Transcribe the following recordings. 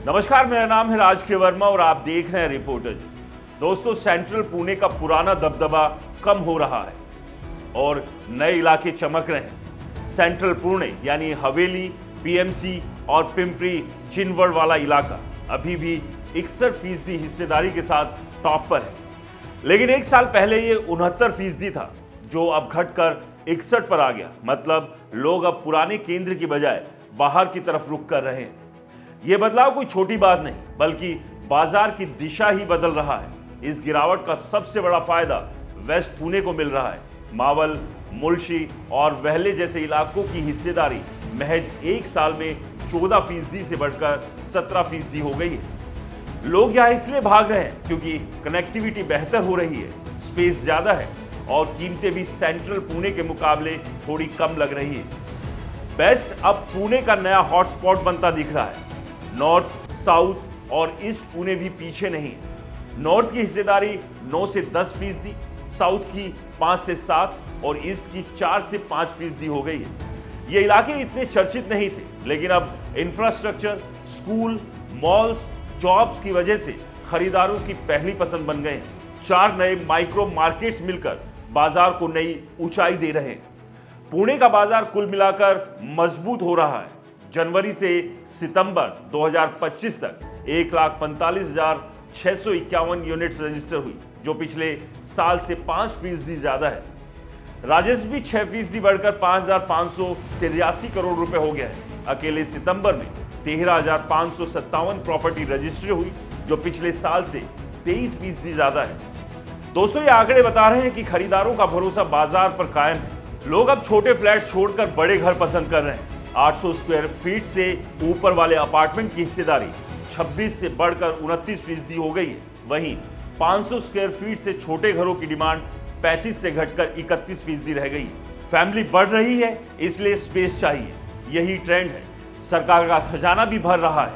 नमस्कार, मेरा नाम है राज के वर्मा और आप देख रहे हैं रिपोर्टर। दोस्तों, सेंट्रल पुणे का पुराना दबदबा कम हो रहा है और नए इलाके चमक रहे हैं। सेंट्रल पुणे यानी हवेली, पीएमसी और पिंपरी चिनवड वाला इलाका अभी भी 61% हिस्सेदारी के साथ टॉप पर है, लेकिन एक साल पहले ये 69% था, जो अब घटकर 61 पर आ गया। मतलब लोग अब पुराने केंद्र की बजाय बाहर की तरफ रुख कर रहे हैं। यह बदलाव कोई छोटी बात नहीं, बल्कि बाजार की दिशा ही बदल रहा है। इस गिरावट का सबसे बड़ा फायदा वेस्ट पुणे को मिल रहा है। मावल, मुल्शी और वेहले जैसे इलाकों की हिस्सेदारी महज एक साल में 14% से बढ़कर 17% हो गई है। लोग यहाँ इसलिए भाग रहे हैं क्योंकि कनेक्टिविटी बेहतर हो रही है, स्पेस ज्यादा है और कीमतें भी सेंट्रल पुणे के मुकाबले थोड़ी कम लग रही है। बेस्ट अब पुणे का नया हॉटस्पॉट बनता दिख रहा है। नॉर्थ, साउथ और ईस्ट पुणे भी पीछे नहीं है। नॉर्थ की हिस्सेदारी 9 से 10%, साउथ की 5 से 7 और ईस्ट की 4 से 5% हो गई है। ये इलाके इतने चर्चित नहीं थे, लेकिन अब इंफ्रास्ट्रक्चर, स्कूल, मॉल्स, जॉब्स की वजह से खरीदारों की पहली पसंद बन गए हैं। 4 नए माइक्रो मार्केट्स मिलकर बाजार को नई ऊंचाई दे रहे हैं। पुणे का बाजार कुल मिलाकर मजबूत हो रहा है। जनवरी से सितंबर 2025 तक 1,45,651 यूनिट्स रजिस्टर हुई, जो पिछले साल से 5% ज्यादा है। राजस्व भी 6% बढ़कर 5,583 करोड़ रुपए हो गया है। अकेले सितंबर में 13,557 प्रॉपर्टी रजिस्ट्री हुई, जो पिछले साल से 23% ज्यादा है। दोस्तों, ये आंकड़े बता रहे हैं कि खरीदारों का भरोसा बाजार पर कायम है। लोग अब छोटे फ्लैट छोड़कर बड़े घर पसंद कर रहे हैं। 800 स्क्वायर फीट से ऊपर वाले अपार्टमेंट की हिस्सेदारी 26 से बढ़कर 29% हो गई है। वहीं 500 स्क्वायर फीट से छोटे घरों की डिमांड 35 से घटकर 31% रह गई। फैमिली बढ़ रही है, इसलिए स्पेस चाहिए। यही ट्रेंड है। सरकार का खजाना भी भर रहा है।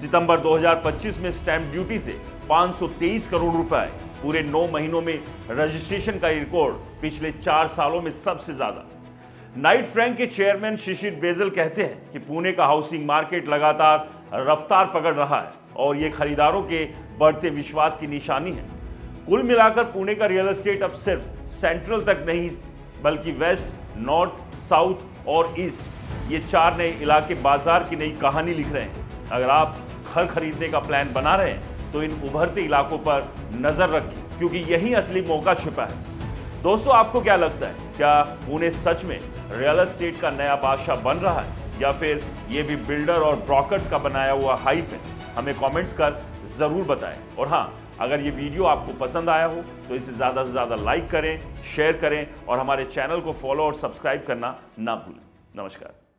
सितंबर 2025 में स्टैंप ड्यूटी से 523 करोड़ रुपए आए। पूरे 9 महीनों में रजिस्ट्रेशन का रिकॉर्ड पिछले 4 सालों में सबसे ज्यादा। नाइट फ्रैंक के चेयरमैन शिशिर बेजल कहते हैं कि पुणे का हाउसिंग मार्केट लगातार रफ्तार पकड़ रहा है और ये खरीदारों के बढ़ते विश्वास की निशानी है। कुल मिलाकर पुणे का रियल एस्टेट अब सिर्फ सेंट्रल तक नहीं, बल्कि वेस्ट, नॉर्थ, साउथ और ईस्ट, ये 4 नए इलाके बाजार की नई कहानी लिख रहे हैं। अगर आप घर खरीदने का प्लान बना रहे हैं तो इन उभरते इलाकों पर नजर रखें, क्योंकि यही असली मौका छिपा है। दोस्तों, आपको क्या लगता है? क्या पुणे सच में रियल एस्टेट का नया बादशाह बन रहा है, या फिर ये भी बिल्डर और ब्रोकर्स का बनाया हुआ हाइप है? हमें कमेंट्स कर जरूर बताएं। और हाँ, अगर ये वीडियो आपको पसंद आया हो तो इसे ज़्यादा से ज़्यादा लाइक करें, शेयर करें और हमारे चैनल को फॉलो और सब्सक्राइब करना ना भूलें। नमस्कार।